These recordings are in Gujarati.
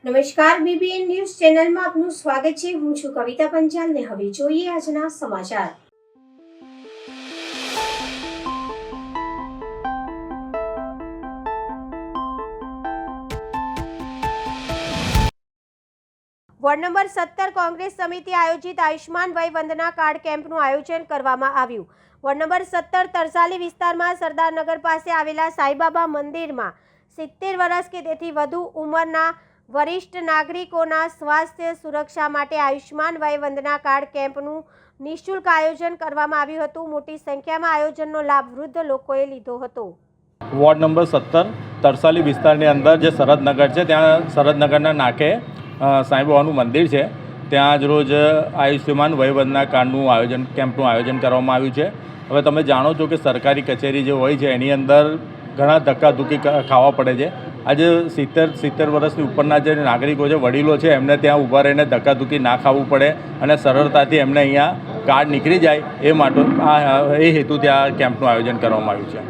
નમસ્કાર, બીબીએન ન્યૂઝ ચેનલમાં આપનું સ્વાગત છે। હું છું કવિતા પંચાલ ને હવે જોઈએ આજના સમાચાર। વોર્ડ નંબર 17 કોંગ્રેસ સમિતિ આયોજિત આયુષ્માન વય વંદના કાર્ડ કેમ્પનું આયોજન કરવામાં આવ્યું। વોર્ડ નંબર 17 તરસાલી વિસ્તારમાં સરદારનગર પાસે આવેલા સાંઈબાબા મંદિરમાં 70 વર્ષ કે તેથી વધુ ઉંમરના વરિષ્ઠ નાગરિકોના સ્વાસ્થ્ય સુરક્ષા માટે આયુષ્માન વય વંદના કાર્ડ કેમ્પનું નિઃશુલ્ક આયોજન કરવામાં આવ્યું હતું। મોટી સંખ્યામાં આયોજનનો લાભ વૃદ્ધ લોકોએ લીધો હતો। વોર્ડ નંબર 17 તરસાલી વિસ્તારની અંદર જે સરદનગર છે, ત્યાં સરદનગરના નાકે સાંઈબાબાનું મંદિર છે, ત્યાં આજ રોજ આયુષ્યમાન વય વંદના કાર્ડનું કેમ્પનું આયોજન કરવામાં આવ્યું છે। હવે તમે જાણો છો કે સરકારી કચેરી જે હોય છે એની અંદર ઘણા ધક્કાધુક્કી ખાવા પડે છે। આજે 70 વર્ષની ઉપરના જે નાગરિકો છે, વડીલો છે, એમને ત્યાં ઊભા રહીને ધક્કાધુક્કી ના ખાવું પડે અને સરળતાથી એમને અહીંયા કાર્ડ નીકળી જાય એ માટે એ હેતુથી આ કેમ્પનું આયોજન કરવામાં આવ્યું છે।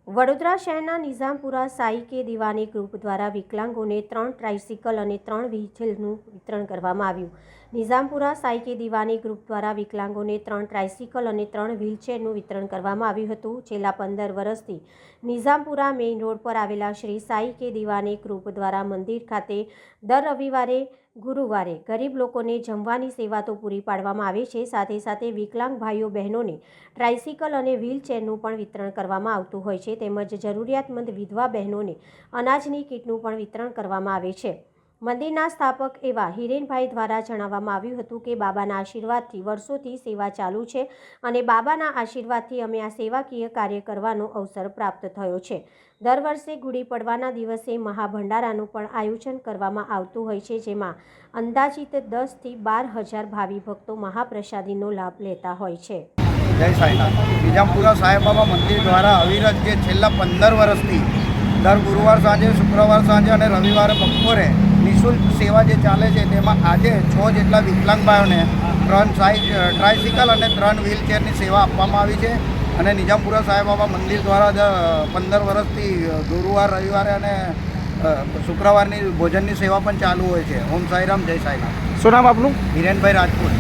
વડોદરા શહેરના નિઝામપુરા સાઈ કે દિવાની ગ્રુપ દ્વારા વિકલાંગોને 3 ટ્રાઇસિકલ અને 3 વ્હીલચેરનું વિતરણ કરવામાં આવ્યું। નિઝામપુરા સાઈ કે દિવાની ગ્રુપ દ્વારા વિકલાંગોને 3 ટ્રાઇસિકલ અને 3 વ્હીલચેરનું વિતરણ કરવામાં આવ્યું હતું। છેલ્લા 15 વર્ષથી નિઝામપુરા મેઇન રોડ પર આવેલા શ્રી સાઈ કે દિવાની ગ્રુપ દ્વારા મંદિર ખાતે દર રવિવારે ગુરુવારે ગરીબ લોકોને જમવાની સેવા તો પૂરી પાડવામાં આવે છે, સાથે સાથે વિકલાંગ ભાઈઓ બહેનોને ટ્રાઇસિકલ અને વ્હીલચેરનું પણ વિતરણ કરવામાં આવતું હોય છે, તેમજ જરૂરિયાતમંદ વિધવા બહેનોને અનાજની કીટનું પણ વિતરણ કરવામાં આવે છે। મંદિરના સ્થાપક એવા હિરેનભાઈ દ્વારા જણાવવામાં આવ્યું હતું કે બાબાના આશીર્વાદથી વર્ષોથી સેવા ચાલુ છે અને બાબાના આશીર્વાદથી અમે આ સેવાકીય કાર્ય કરવાનો અવસર પ્રાપ્ત થયો છે। દર વર્ષે ગુડી પડવાના દિવસે મહાભંડારાનું પણ આયોજન કરવામાં આવતું હોય છે, જેમાં અંદાજિત 10 થી 12,000 ભાવિ ભક્તો મહાપ્રસાદીનો લાભ લેતા હોય છે। જય સાંઈનાથ। નિઝામપુરા સાંઈબાબા મંદિર દ્વારા અવિરત જે છેલ્લા 15 વર્ષથી દર ગુરુવાર સાંજે, શુક્રવાર સાંજે અને રવિવારે બપોરે નિઃશુલ્ક સેવા જે ચાલે છે, તેમાં આજે 6 જેટલા વિકલાંગ ભાઈઓને 3 ટ્રાઇસિકલ અને 3 વ્હીલચેરની સેવા આપવામાં આવી છે અને નિઝામપુરા સાંઈબાબા મંદિર દ્વારા 15 વર્ષથી ગુરુવાર, રવિવારે અને શુક્રવારની ભોજનની સેવા પણ ચાલુ હોય છે। ઓમ સાંઈરામ, જય સાંઈનાથ। શું નામ આપનું? હિરેનભાઈ રાજપૂત।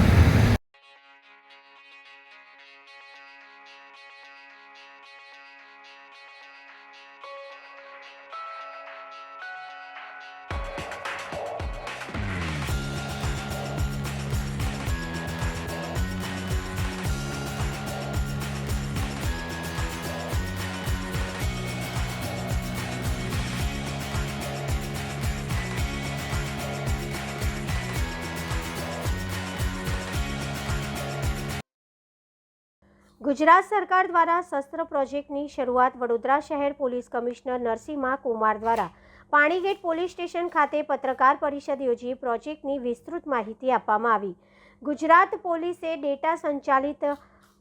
ગુજરાત સરકાર દ્વારા શસ્ત્ર પ્રોજેક્ટની શરૂઆત વડોદરા શહેર પોલીસ કમિશનર નરસિંહા કુમાર દ્વારા પાણીગેટ પોલીસ સ્ટેશન ખાતે પત્રકાર પરિષદ યોજી પ્રોજેક્ટની વિસ્તૃત માહિતી આપવામાં આવી. ગુજરાત પોલીસે ડેટા સંચાલિત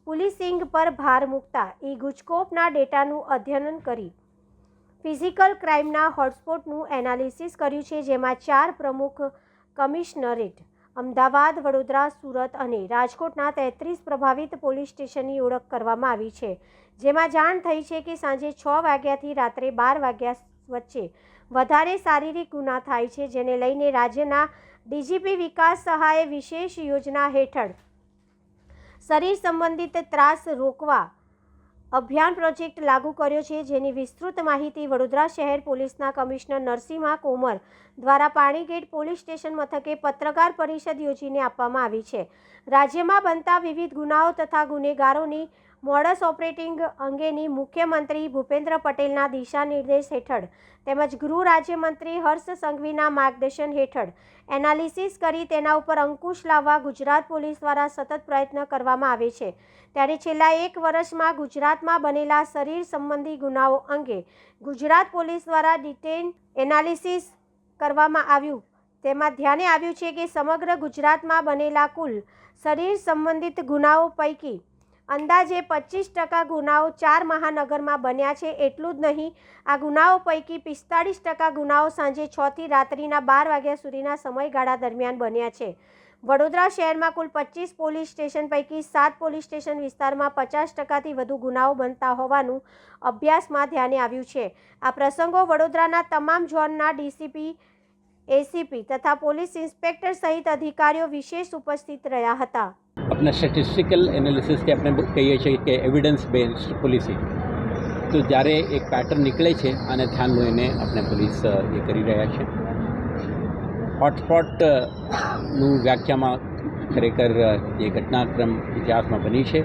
પોલીસિંગ પર ભાર મૂકતા ગુજકોપના ડેટાનું અધ્યયન કરી ફિઝિકલ ક્રાઇમના હોટસ્પોટનું એનાલિસિસ કર્યું છે, જેમાં 4 પ્રમુખ કમિશનરેટ અમદાવાદ, વડોદરા, સુરત અને રાજકોટના 33 પ્રભાવિત પોલીસ સ્ટેશનની ઓળખ કરવામાં આવી છે, જેમાં જાણ થઈ છે કે સાંજે 6 વાગ્યાથી રાત્રે 12 વાગ્યા વચ્ચે વધારે શારીરિક ગુના થાય છે, જેને લઈને રાજ્યના ડીજીપી વિકાસ સહાયે વિશેષ યોજના હેઠળ શરીર સંબંધિત ત્રાસ રોકવા અભિયાન પ્રોજેક્ટ લાગુ કર્યો છે, જેની વિસ્તૃત માહિતી વડોદરા શહેર પોલીસના કમિશનર નરસિંહા કુમાર દ્વારા પાણીગેટ પોલીસ સ્ટેશન મથકે પત્રકાર પરિષદ યોજીને આપવામાં આવી છે. રાજ્યમાં બનતા વિવિધ ગુનાઓ તથા ગુનેગારોની મોડસ ઓપરેટિંગ અંગેની મુખ્યમંત્રી ભૂપેન્દ્ર પટેલના દિશા નિર્દેશ હેઠળ તેમજ ગૃહ રાજ્યમંત્રી હર્ષ સંઘવીના માર્ગદર્શન હેઠળ એનાલિસિસ કરી તેના ઉપર અંકુશ લાવવા ગુજરાત પોલીસ દ્વારા સતત પ્રયત્ન કરવામાં આવે છે. ત્યારે છેલ્લા 1 વર્ષમાં ગુજરાતમાં બનેલા શરીર સંબંધી ગુનાઓ અંગે ગુજરાત પોલીસ દ્વારા ડિટેલ એનાલિસિસ કરવામાં આવ્યું. તેમાં ધ્યાને આવ્યું છે કે સમગ્ર ગુજરાતમાં બનેલા કુલ શરીર સંબંધિત ગુનાઓ પૈકી અંદાજે 25% ગુનાઓ 4 મહાનગરમાં બન્યા છે. એટલું જ નહીં, આ ગુનાઓ પૈકી 45% ગુનાઓ સાંજે 6 થી રાત્રિના 12 વાગ્યા સુધીના સમયગાળા દરમિયાન બન્યા છે. વડોદરા શહેરમાં કુલ 25 પોલીસ સ્ટેશન પૈકી 7 પોલીસ સ્ટેશન વિસ્તારમાં 50%થી વધુ ગુનાઓ બનતા હોવાનું અભ્યાસમાં ધ્યાને આવ્યું છે. આ પ્રસંગો વડોદરાના તમામ ઝોનના ડીસીપી, એસીપી તથા પોલીસ ઇન્સ્પેક્ટર સહિત અધિકારીઓ વિશેષ ઉપસ્થિત રહ્યા હતા. अपना स्टेटिस्टिकल एनालिसिस के આપણે કહીએ છીએ કે એવિડન્સ બેઝડ પોલીસિંગ, તો જ્યારે એક પેટર્ન નીકળે છે અને ધ્યાન લઈને આપણે પોલીસ એ કરી રહ્યા છે. હોટસ્પોટનું વ્યાખ્યામાં ખરેખર જે ઘટનાક્રમ ઇતિહાસમાં બની છે,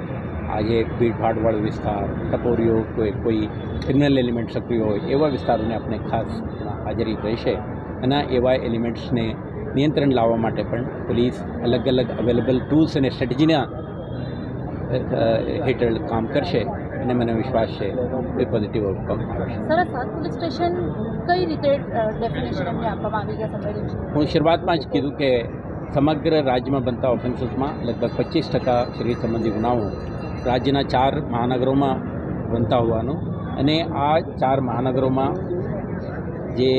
આજે ભીડભાડવાળો વિસ્તાર, ટપોરીઓ, કોઈ ક્રિમિનલ એલિમેન્ટ સક્રિય હોય એવા વિસ્તારોને આપણે ખાસ હાજરી રહેશે અને એવા એલિમેન્ટ્સને નિયંત્રણ લાવવા માટે પણ પોલીસ અલગ અલગ અવેલેબલ ટૂલ્સ અને સ્ટ્રેટેજીના હેઠળ કામ કરશે અને મને વિશ્વાસ છે એ પોઝિટિવ આઉટકમ આવશે. સર, 7 પોલીસ સ્ટેશન કઈ રીતે ડેફિનેશન એમને આપવામાં આવી ગયા સમજાયું છે? હું શરૂઆતમાં જ કીધું કે સમગ્ર રાજ્યમાં બનતા ઓફેન્સીસમાં લગભગ 25% શરીર સંબંધી ગુનાઓ રાજ્યના 4 મહાનગરોમાં બનતા હોવાનું અને આ 4 મહાનગરોમાં જે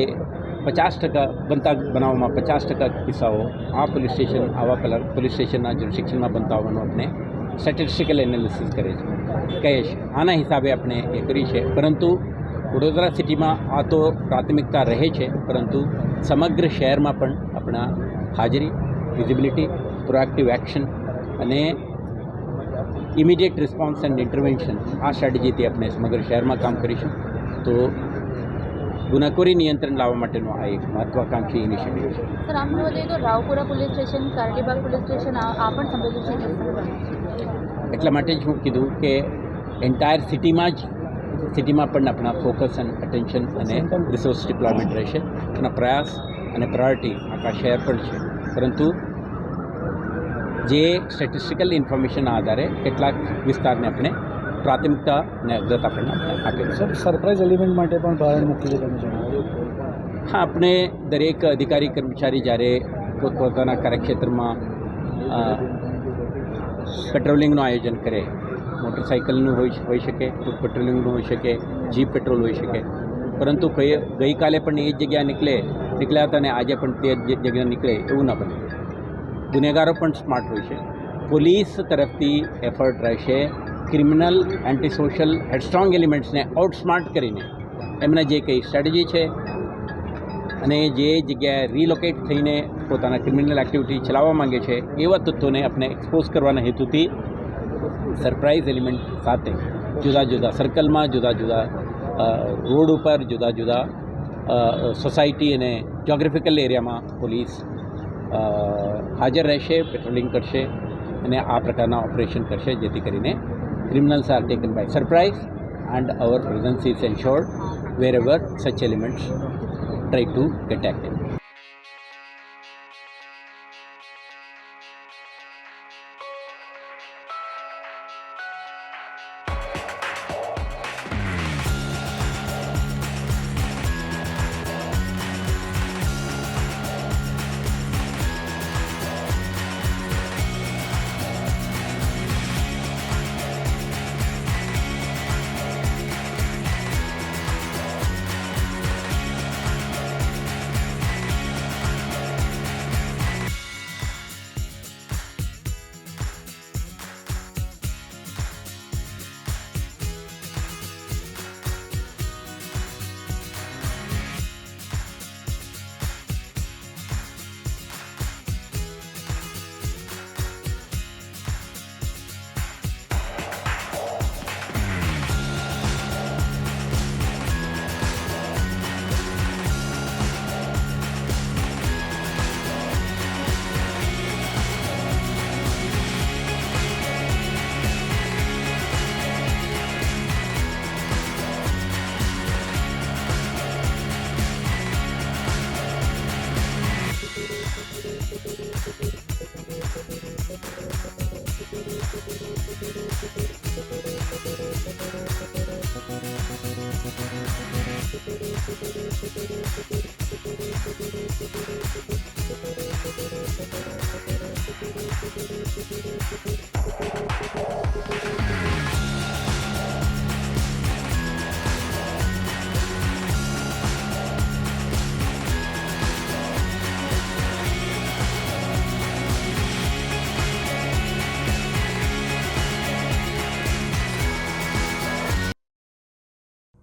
50% બનતા બનાવવામાં 50% કિસ્સાઓ આ પોલીસ સ્ટેશન આવા પોલીસ સ્ટેશનના જ્યુરિસ્ડિક્શનમાં બનતા હોવાનું આપણે સ્ટેટિસ્ટિકલ એનાલિસિસ કહે છે. આના હિસાબે આપણે એ કરી છે. પરંતુ વડોદરા સિટીમાં આ તો પ્રાથમિકતા રહે છે, પરંતુ સમગ્ર શહેરમાં પણ આપણા હાજરી, વિઝિબિલિટી, પ્રોએક્ટિવ એક્શન અને ઇમિડિયેટ રિસ્પોન્સ એન્ડ ઇન્ટરવેન્શન, આ સ્ટ્રેટેજીથી આપણે સમગ્ર શહેરમાં કામ કરીશું. તો ગુનાખોરી નિયંત્રણ લાવવા માટેનો આ એક મહત્વાકાંક્ષી ઇનિશિયેટિવ છે. સર, આમ જોવા જઈએ તો Raopura police station, Karelibaug police station આ પણ સંવેદનશીલ વિસ્તાર. એટલા માટે જ હું કીધું કે એન્ટાયર સિટીમાં પણ આપણા ફોકસ એન્ડ અટેન્શન અને રિસોર્સ ડિપ્લોયમેન્ટ રહેશે. આપણા પ્રયાસ અને પ્રાયોરિટી આખા શહેર પણ છે. પરંતુ જે સ્ટેટિસ્ટિકલ ઇન્ફોર્મેશનના આધારે કેટલાક વિસ્તારને આપણે પ્રાથમિકતા અને અગ્રતા પણ આપેલું. સર, સરપ્રાઇઝ એલિમેન્ટ માટે પણ ભારણ મૂકી છે તમે જણાવ્યું? હા, આપણે દરેક અધિકારી કર્મચારી જ્યારે પોતપોતાના કાર્યક્ષેત્રમાં પેટ્રોલિંગનું આયોજન કરે, મોટરસાઇકલનું હોઈ શકે, ફૂટ પેટ્રોલિંગનું હોઈ શકે, જીપ પેટ્રોલ હોઈ શકે, પરંતુ ગઈકાલે પણ એ જ જગ્યા નીકળ્યા હતા અને આજે પણ તે જ જગ્યા નીકળે એવું ના બને. ગુનેગારો પણ સ્માર્ટ હોય છે. પોલીસ તરફથી એફર્ટ રહેશે ક્રિમિનલ, એન્ટી સોશિયલ, હેડસ્ટ્રોંગ એલિમેન્ટ્સને આઉટસ્માર્ટ કરીને એમના જે કંઈ સ્ટ્રેટેજી છે અને જે જગ્યાએ રિલોકેટ થઈને પોતાના ક્રિમિનલ એક્ટિવિટી ચલાવવા માંગે છે એવા તત્વોને આપણે એક્સપોઝ કરવાના હેતુથી સરપ્રાઇઝ એલિમેન્ટ સાથે જુદા જુદા સર્કલમાં, જુદા જુદા રોડ ઉપર, જુદા જુદા સોસાયટી અને જ્યોગ્રાફિકલ એરિયામાં પોલીસ હાજર રહેશે, પેટ્રોલિંગ કરશે અને આ પ્રકારના ઓપરેશન કરશે, જેથી કરીને criminals are taken by surprise and our presence is ensured wherever such elements try to get active.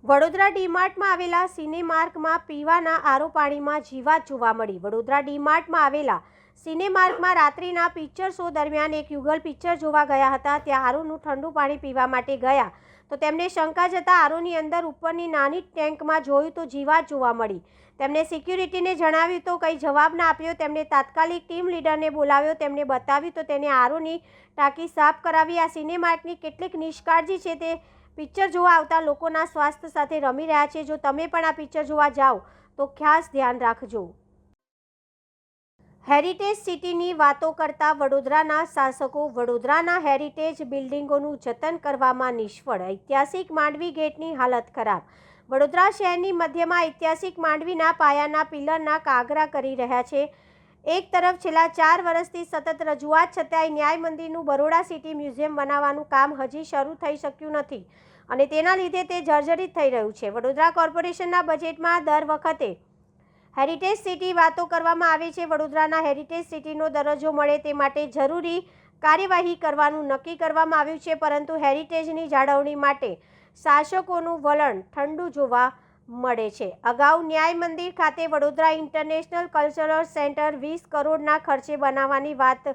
Vadodara ડીમાર્ટમાં આવેલા સિનેમાર્કમાં પીવાના આરો પાણીમાં જીવાત જોવા મળી. વડોદરા ડીમાર્ટમાં આવેલા સિનેમાર્કમાં રાત્રિના પિક્ચર શો દરમિયાન એક યુગલ પિક્ચર જોવા ગયા હતા. ત્યાં આરોનું ઠંડુ પાણી પીવા માટે ગયા તો તેમને શંકા જતાં આરોની અંદર ઉપરની નાની ટેન્કમાં જોયું તો જીવાત જોવા મળી. તેમણે સિક્યુરિટીને જણાવ્યું તો કંઈ જવાબ ના આપ્યો. તેમણે તાત્કાલિક ટીમ લીડરને બોલાવ્યો. તેમણે બતાવ્યું તો તેને આરોની ટાંકી સાફ કરાવી. આ સિનેમાર્કની કેટલીક નિષ્કાળજી છે તે પિક્ચર જોવા આવતા લોકોના સ્વાસ્થ્ય સાથે રમી રહ્યા છે. જો તમે પણ આ પિક્ચર જોવા જાઓ તો ખાસ ધ્યાન રાખજો. હેરિટેજ સિટીની વાતો કરતા વડોદરાના શાસકો વડોદરાના હેરિટેજ બિલ્ડિંગોનું જતન કરવામાં નિષ્ફળ. ઐતિહાસિક માંડવી ગેટની હાલત ખરાબ. વડોદરા શહેરની મધ્યમાં ઐતિહાસિક માંડવીના પાયાના પિલરના કાગરા કરી રહ્યા છે. એક તરફ છેલ્લા 4 વર્ષથી સતત રજૂઆત છતાંય ન્યાય મંદિરનું બરોડા સિટી મ્યુઝિયમ બનાવવાનું કામ હજી શરૂ થઈ શક્યું નથી અને તેના લીધે તે જર્જરિત થઈ રહ્યું છે. વડોદરા કોર્પોરેશનના બજેટમાં દર વખતે હેરિટેજ સિટી વાતો કરવામાં આવે છે. વડોદરાના હેરિટેજ સિટીનો દરજ્જો મળે તે માટે જરૂરી કાર્યવાહી કરવાનું નક્કી કરવામાં આવ્યું છે, પરંતુ હેરિટેજની જાળવણી માટે શાસકોનું વલણ ઠંડુ જોવા મળે છે. અગાઉ ન્યાય મંદિર ખાતે વડોદરા ઇન્ટરનેશનલ કલ્ચરલ સેન્ટર 20 કરોડના ખર્ચે બનાવવાની વાત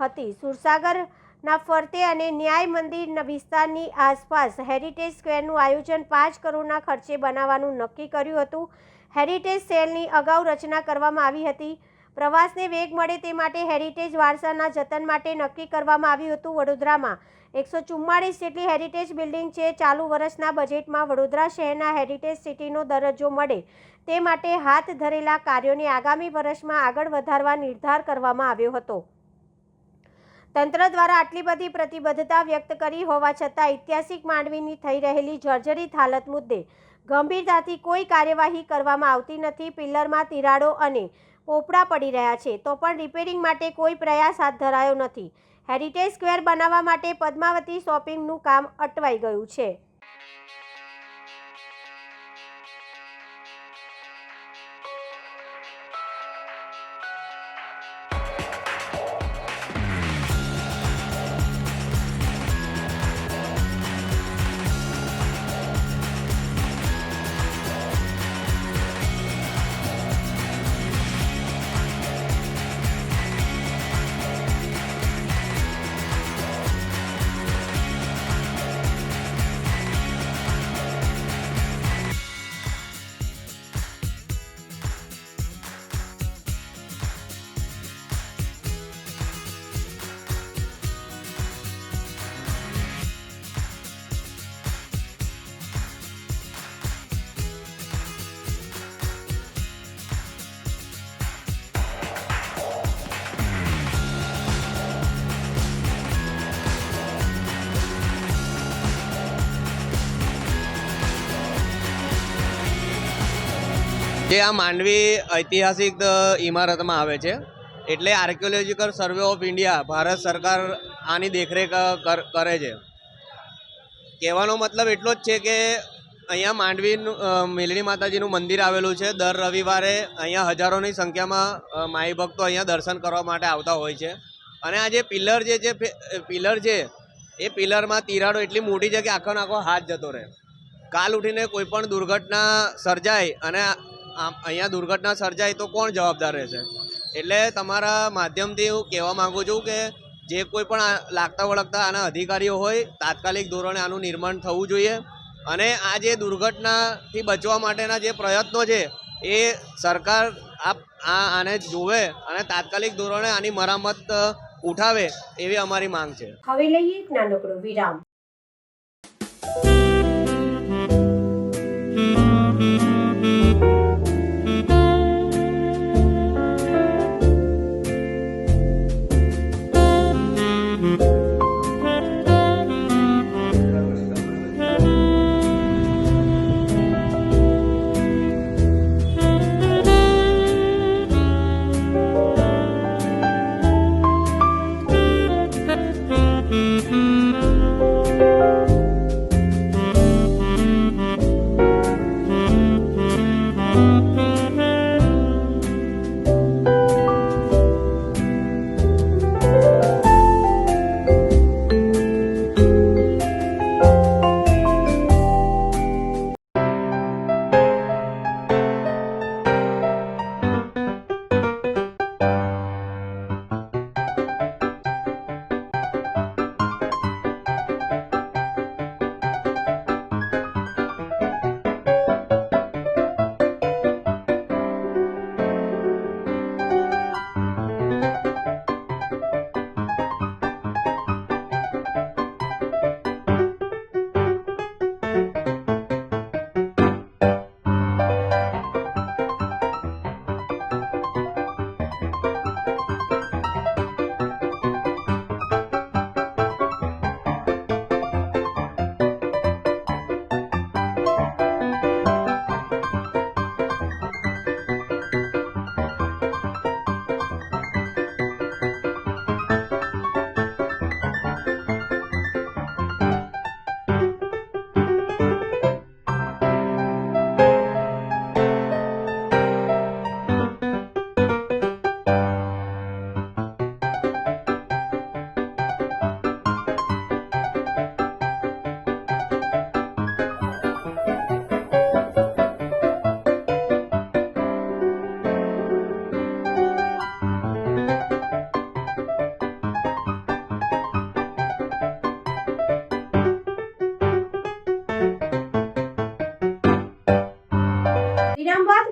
હતી. સુરસાગરના ફરતે અને ન્યાય મંદિર વિસ્તારની આસપાસ હેરિટેજ સ્ક્વેરનું આયોજન 5 કરોડના ખર્ચે બનાવવાનું નક્કી કર્યું હતું. હેરિટેજ સેલની અગાઉ રચના કરવામાં આવી હતી. પ્રવાસને વેગ મળે તે માટે હેરિટેજ વારસાના જતન માટે નક્કી કરવામાં આવ્યું હતું. વડોદરામાં 144 જેટલી હેરિટેજ બિલ્ડિંગ છે. ચાલુ વર્ષના બજેટમાં વડોદરા શહેરના હેરિટેજ સિટીનો દરજ્જો મળે તે માટે હાથ ધરેલા કાર્યોને આગામી વર્ષમાં આગળ વધારવા નિર્ધાર કરવામાં આવ્યો હતો. તંત્ર દ્વારા આટલી બધી પ્રતિબદ્ધતા વ્યક્ત કરી હોવા છતાં ઐતિહાસિક માંડવીની થઈ રહેલી જર્જરિત હાલત મુદ્દે ગંભીરતાથી કોઈ કાર્યવાહી કરવામાં આવતી નથી. પિલ્લરમાં તિરાડો અને પોપડા પડી રહ્યા છે તો પણ રિપેરિંગ માટે કોઈ પ્રયાસ હાથ ધરાયો નથી. હેરિટેજ સ્ક્વેર બનાવવા માટે પદ્માવતી શોપિંગનું કામ અટવાઈ ગયું છે. જે આ માંડવી ઐતિહાસિક ઇમારતમાં આવે છે એટલે archaeological survey of India Bharat સરકાર આની દેખરેખ કરે છે. કહેવાનો મતલબ એટલો જ છે કે અહીંયા માંડવીનું મેલડી માતાજીનું મંદિર આવેલું છે. દર રવિવારે અહીંયા હજારોની સંખ્યામાં માઈ ભક્તો અહીંયા દર્શન કરવા માટે આવતા હોય છે. અને આ જે પિલર છે એ પિલરમાં તિરાડો એટલી મોટી છે કે આખો આખો હાથ જતો રહે. કાલ ઉઠીને કોઈ પણ દુર્ઘટના સર્જાય અને અહીંયા દુર્ઘટના સર્જાય તો કોણ જવાબદાર રહેશે? એટલે તમારા માધ્યમથી હું કહેવા માગું છું કે જે કોઈ પણ લાગતા વળગતા આના અધિકારીઓ હોય તાત્કાલિક ધોરણે આનું નિર્માણ થવું જોઈએ. અને આ જે દુર્ઘટનાથી બચવા માટેના જે પ્રયત્નો છે એ સરકાર આને જોવે અને તાત્કાલિક ધોરણે આની મરામત ઉઠાવે એવી અમારી માંગ છે. હવે લઈએ એક નાનકડો વિરામ.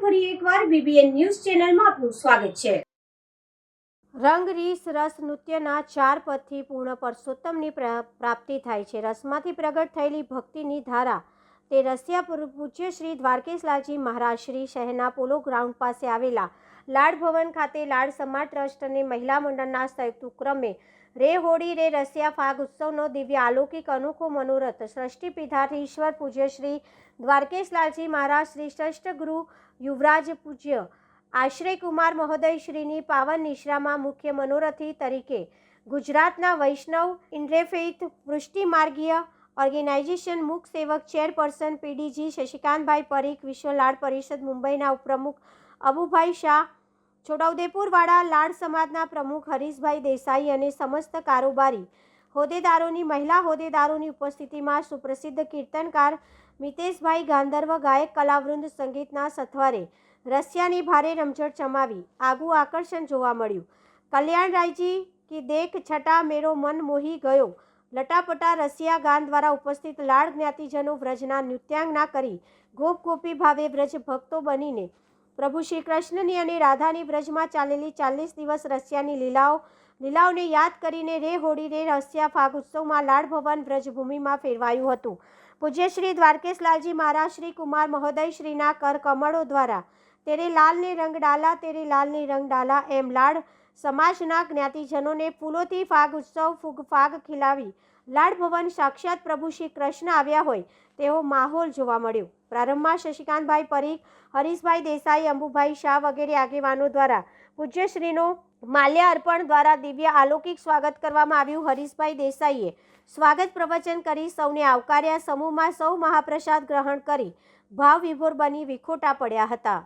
ફરી એકવાર BBN ન્યૂઝ ચેનલમાં આપનું સ્વાગત છે. રંગ રીસ રસ નૃત્યના 4 પદથી પૂર્ણ પરસોત્તમની પ્રાપ્તિ થાય છે. રસમાંથી પ્રગટ થયેલી ભક્તિની ધારા તે રસિયા પૂજ્ય શ્રી દ્વારકેશલાલજી મહારાજ શ્રી શહેરના પોલો ગ્રાઉન્ડ પાસે આવેલા લાડ ભવન ખાતે લાડ સમાજ ટ્રસ્ટ અને મહિલા મંડળના સંયુક્ત ઉપક્રમે રે હોળી રે રસિયા ફાગ ઉત્સવનો દિવ્ય અલૌકિક અનોખો મનોરથ સૃષ્ટિ પીઠાધીશ્વર પૂજ્ય શ્રી દ્વારકેશલાલજી મહારાજ શ્રી શ્રેષ્ઠ ગુરુ યુવરાજ પૂજ્ય આશ્રયકુમાર મહોદય શ્રીની પાવન નિશ્રામાં મુખ્ય મનોરથી તરીકે ગુજરાતના વૈષ્ણવ ઇન્દ્રેફેઇથ પૃષ્ટિમાર્ગીય ઓર્ગેનાઇઝેશન મુખ સેવક ચેરપર્સન પીડીજી શશિકાંતભાઈ પરીખ, વિશ્વ લાડ પરિષદ મુંબઈના ઉપપ્રમુખ અબુભાઈ શાહ, છોટાઉદેપુરવાળા લાડ સમાજના પ્રમુખ હરીશભાઈ દેસાઈ અને સમસ્ત કારોબારી હોદ્દેદારોની મહિલા હોદ્દેદારોની ઉપસ્થિતિમાં સુપ્રસિદ્ધ કીર્તનકાર મિતેશભાઈ ગાંધર્વ ગાયક કલાવૃંદ સંગીતના સથવારે રસિયાની ભારે રમઝટ જમાવી આગવું આકર્ષણ જોવા મળ્યું. કલ્યાણરાયજી કી દેખ છટા મેરો મન મોહી ગયો લટાપટા રસિયા ગાન દ્વારા ઉપસ્થિત લાડ જ્ઞાતિજનો વ્રજના નૃત્યાંગના કરી ગોપ ગોપી ભાવે વ્રજ ભક્તો બનીને પ્રભુ શ્રી કૃષ્ણની અને રાધાની વ્રજમાં ચાલેલી 40 દિવસ રસિયાની લીલાઓને યાદ કરીને રે હોળી રે રસિયા ફાગ ઉત્સવમાં લાડ ભવન વ્રજભૂમિમાં ફેરવાયું હતું. પૂજ્ય શ્રી દ્વારકેશલાલજી મહારાજ શ્રી કુમાર મહોદય શ્રીના કર કમળો દ્વારા તેરે લાલને રંગ ડાલા તેરે લાલને રંગ ડાલા એમ લાડ સમાજના જ્ઞાતિજનોને ફૂલોથી ફાગ ઉત્સવ ફૂગ ફાગ ખીલાવી લાડ ભવન સાક્ષાત પ્રભુ શ્રી કૃષ્ણ આવ્યા હોય તેવો માહોલ જોવા મળ્યો. પ્રારંભમાં શશિકાંતભાઈ પરીખ, હરીશભાઈ દેસાઈ, અંબુભાઈ શાહ વગેરે આગેવાનો દ્વારા પૂજ્યશ્રીનો માલ્ય અર્પણ દ્વારા દિવ્ય અલૌકિક સ્વાગત કરવામાં આવ્યું. હરીશભાઈ દેસાઈએ સ્વાગત પ્રવચન કરી સૌને આવકાર્યા. સમૂહમાં સૌ મહાપ્રસાદ ગ્રહણ કરી ભાવ વિભોર બની વિખોટા પડ્યા હતા.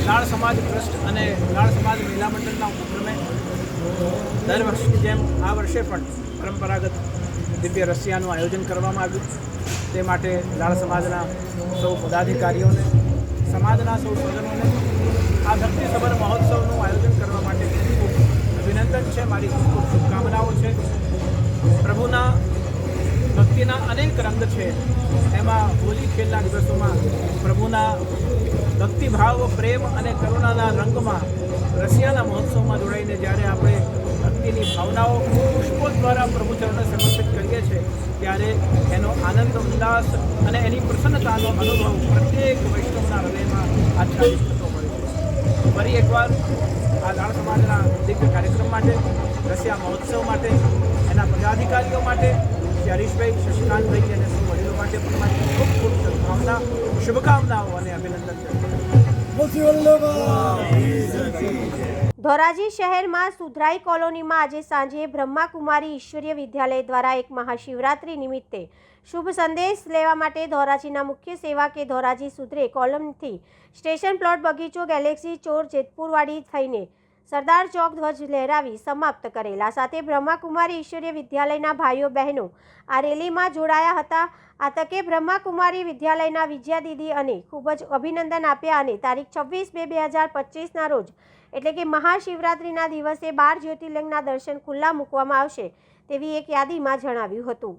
લાડ સમાજ ટ્રસ્ટ અને લાડ સમાજ મહિલા મંડળના ઉપક્રમે દર વર્ષની જેમ આ વર્ષે પણ પરંપરાગત દિવ્ય રસિયાનું આયોજન કરવામાં આવ્યું. તે માટે લાડ સમાજના સૌ પદાધિકારીઓને, સમાજના સૌ સ્વજનોને આ ભક્તિસભર મહોત્સવનું આયોજન કરવા માટે ખૂબ અભિનંદન છે. મારી ખૂબ ખૂબ શુભકામનાઓ છે. પ્રભુના ભક્તિના અનેક રંગ છે. એમાં હોળી ખેલના દિવસોમાં પ્રભુના ભક્તિભાવ, પ્રેમ અને કરુણાના રંગમાં રસિયાના મહોત્સવમાં જોડાઈને જ્યારે આપણે ભક્તિની ભાવનાઓ પુષ્પો દ્વારા પ્રભુ ચરણને સમર્પિત કરીએ છીએ ત્યારે એનો આનંદ, ઉલ્લાસ અને એની પ્રસન્નતાનો અનુભવ પ્રત્યેક વૈષ્ણવના હૃદયમાં આચ્છાદિત થતો હોય છે. ફરી એકવાર આ લાડ સમાજના દિવ્ય કાર્યક્રમ માટે, રસિયા મહોત્સવ માટે, એના પદાધિકારીઓ માટે, હરીશભાઈ, શશિકાંતભાઈ અને સૌ વડીલો માટે પણ મારી ખૂબ ખૂબ સદભાવના, શુભકામનાઓ અને અભિનંદન છે. ધોરાજી શહેરમાં સુધરાઈ કોલોનીમાં આજે સાંજે બ્રહ્માકુમારી ઈશ્વરીય વિદ્યાલય દ્વારા એક મહાશિવરાત્રિ નિમિત્તે શુભ સંદેશ લેવા માટે ધોરાજીના મુખ્ય સેવા કે ધોરાજી સુધરે કોલોનીથી સ્ટેશન પ્લોટ બગીચો ગેલેક્સી ચોર જેતપુરવાડી થઈને સરદાર ચોક ધ્વજ લહેરાવી સમાપ્ત કરેલા. સાથે બ્રહ્માકુમારી ઈશ્વરીય વિદ્યાલયના ભાઈઓ બહેનો આ રેલીમાં જોડાયા હતા. આ તકે બ્રહ્માકુમારી વિદ્યાલયના વિજયા દીદી અને ખૂબ જ અભિનંદન આપ્યા અને તારીખ 26/2/2025ના રોજ એટલે કે મહાશિવરાત્રિના દિવસે 12 જ્યોતિર્લિંગના દર્શન ખુલ્લા મૂકવામાં આવશે તેવી એક યાદીમાં જણાવ્યું હતું.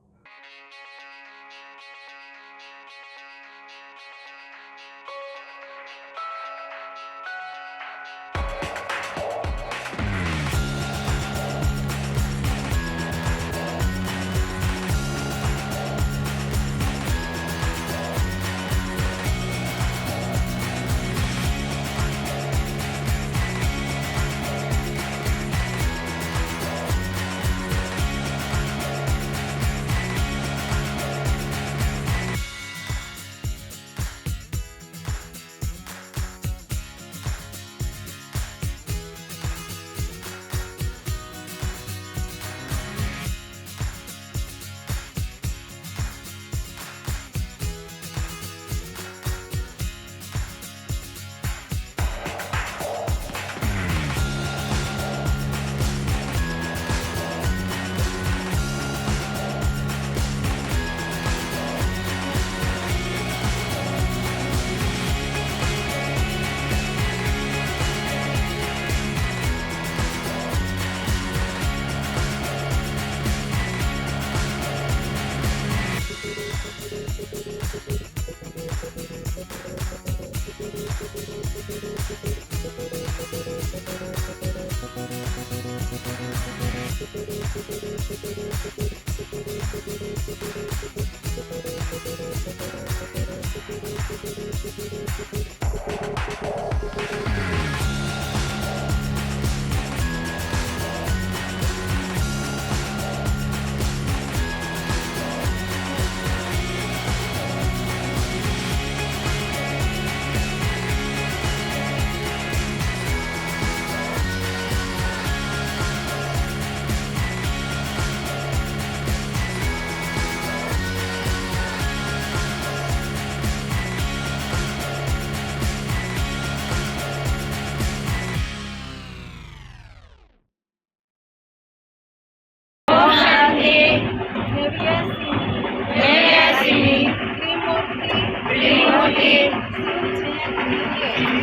के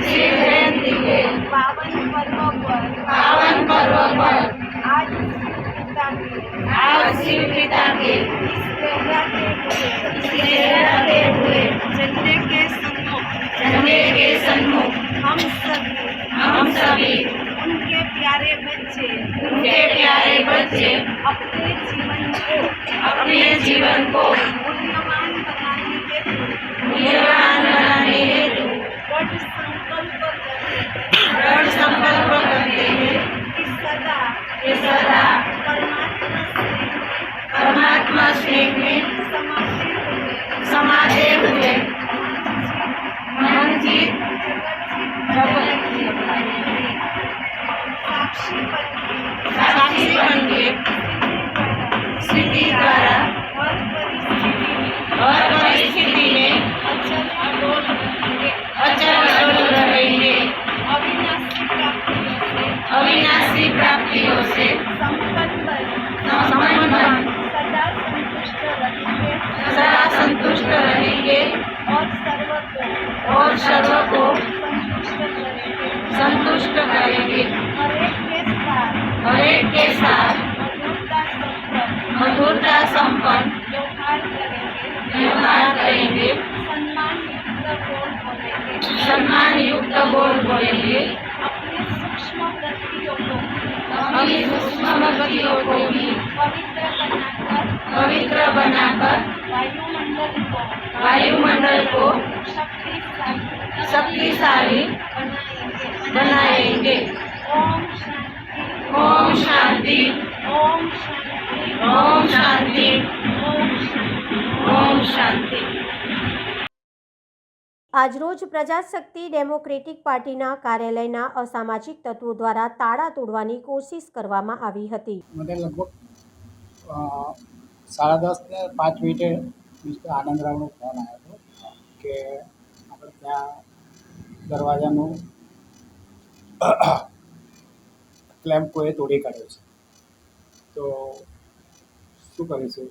शिव जयंती के पावन पर्व पर आज शिव पिता के लहराते हुए झंडे के सम्मुख हम सभी उनके प्यारे बच्चे अपने जीवन को मूल्यवान बनाने हेतु दृढ़ संकल्प करते हैं कि सदा परमात्मा स्नेह में समाते हुए मन जीत साक्षी बन के स्थिति द्वारा हर परिस्थिति में अचल अटूट रहेंगे, अविनाशी प्राप्तियों से संपन्न सदा संतुष्ट रहेंगे और सर्व को संतुष्ट करेंगे। हर एक के साथ मधुरता संपन्न व्यवहार करेंगे, सम्मान युक्त बोल बोलेंगे, अपनी सूक्ष्म गतियों को भी पवित्र बनाकर वायुमंडल को शक्तिशाली बनाएंगे। ओम शांति, ओम शांति, ओम शांति। આજરોજ પ્રજાશક્તિ ડેમોક્રેટિક પાર્ટીના કાર્યાલયના અસામાજિક તત્વો દ્વારા તાળા તોડવાની કોશિશ કરવામાં આવી હતી. મને લગભગ 10:30 ને 5 મિનિટે મિસ્ટર આનંદરાવનો ફોન આવ્યો હતો કે આપણે ત્યાં દરવાજાનું ક્લેમ્પ કોઈએ તોડી કાઢ્યો છે, તો શું કરીશું?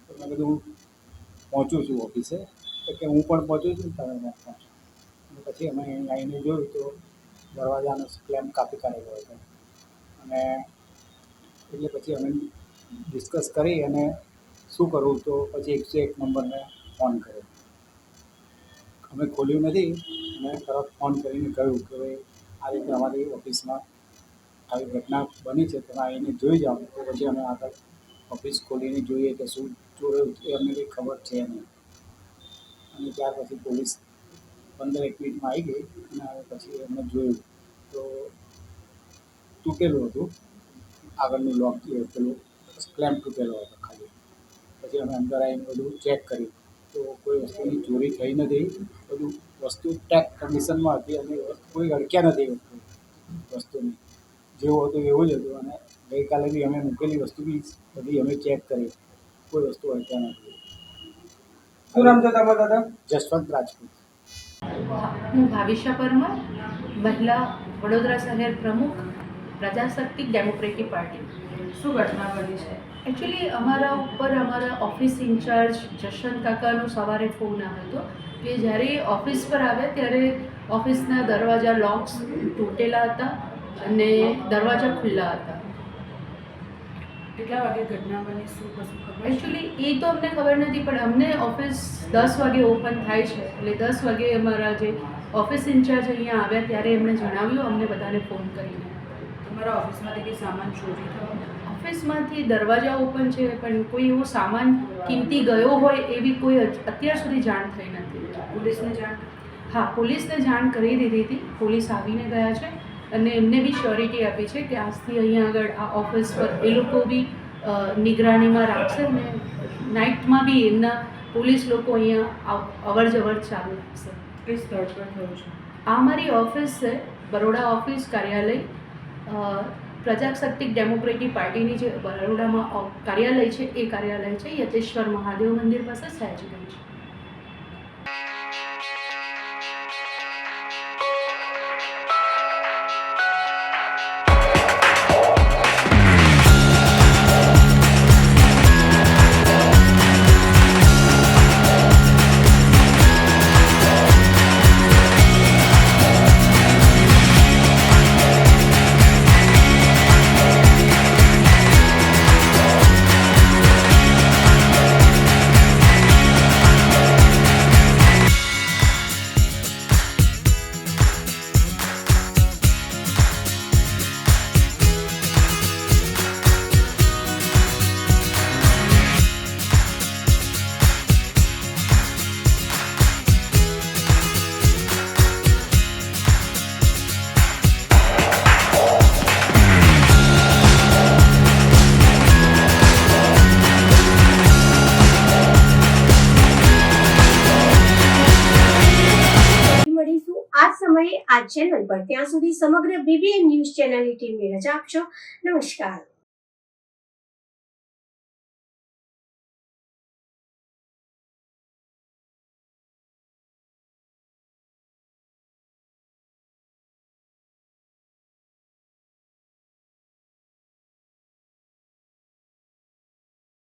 તો મેં કીધું હું પહોંચું છું ઓફિસે, તો કે હું પણ પહોંચું છું, તમે પણ પહોંચો. અને પછી અમે અહીં આવીને જોયું તો દરવાજાનો ક્લેમ્પ કાપી કાઢેલો હતો. અને એટલે પછી અમે ડિસ્કસ કરી અને શું કરવું, તો પછી 101 નંબરને ફોન કર્યો. અમે ખોલ્યું નથી અને તરત ફોન કરીને કહ્યું કે ભાઈ આ રીતે અમારી ઓફિસમાં આવી ઘટના બની છે, તમે આવીને જોઈ જાઓ. તો પછી અમે આગળ ઓફિસ ખોલીને જોઈએ કે શું જોયું એ અમને કંઈ ખબર છે નહીં. અને ત્યાર પછી પોલીસ 15-1 મિનિટમાં આવી ગઈ અને પછી અમે જોયું તો તૂટેલું હતું, આગળનું લોક પેલું ક્લેમ્પ તૂટેલો હતો ખાલી. પછી અમે અંદર આવીને બધું ચેક કર્યું તો કોઈ વસ્તુની ચોરી થઈ નથી, બધું વસ્તુ ટેક કન્ડિશનમાં હતી અને કોઈ અડક્યા નથી વસ્તુની, જેવું હતું એવું જ હતું. અને ગઈકાલે બી અમે મૂકેલી વસ્તુ બી બધી અમે ચેક કરી, કોઈ વસ્તુ અડક્યા નથી. શું નામ છે તમારા દાદા? જસવંત રાજપૂત. હું ભાવિશા પરમાર, મહિલા વડોદરા શહેર પ્રમુખ, પ્રજાશક્તિ ડેમોક્રેટિક પાર્ટી. શું ઘટના બની છે? એકચ્યુઅલી અમારા ઉપર અમારા ઓફિસ ઇન્ચાર્જ જશવંત કાકાનો સવારે ફોન આવ્યો હતો કે જ્યારે ઓફિસ પર આવ્યા ત્યારે ઓફિસના દરવાજા લોક્સ તૂટેલા હતા અને દરવાજા ખુલ્લા હતા. કેટલા વાગે ઘટના બની, શું કશું ખબર? એકચ્યુઅલી એ તો અમને ખબર નથી, પણ અમને ઓફિસ 10 વાગે ઓપન થાય છે, એટલે 10 વાગે અમારા જે ઓફિસ ઇન્ચાર્જ અહીંયા આવ્યા ત્યારે એમણે જણાવ્યું અમને બધાને ફોન કરીને. તમારા ઓફિસમાંથી કંઈ સામાન ચોરી થયો? ઓફિસમાંથી દરવાજા ઓપન છે, પણ કોઈ એવો સામાન કિંમતી ગયો હોય એવી કોઈ અત્યાર સુધી જાણ થઈ નથી. પોલીસને જાણ? હા, પોલીસને જાણ કરી દીધી હતી. પોલીસ આવીને ગયા છે અને એમને બી શ્યોરિટી આપી છે કે આજથી અહીંયા આગળ આ ઓફિસ પર એ લોકો બી નિગરાનીમાં રાખશે ને નાઇટમાં બી એમના પોલીસ લોકો અહીંયા અવર જવર ચાલુ રાખશે. કઈ સ્થળ પર થયું છે? આ મારી ઓફિસ છે, બરોડા ઓફિસ કાર્યાલય, પ્રજાશક્તિ ડેમોક્રેટિક પાર્ટીની જે બરોડામાં કાર્યાલય છે એ કાર્યાલય છે, યતેશ્વર મહાદેવ મંદિર પાસે સહેજગંજ. ચેનલ પર. ત્યાં સુધી સમગ્ર BBN ન્યૂઝ ચેનલની ટીમને રજા આપશો. નમસ્કાર.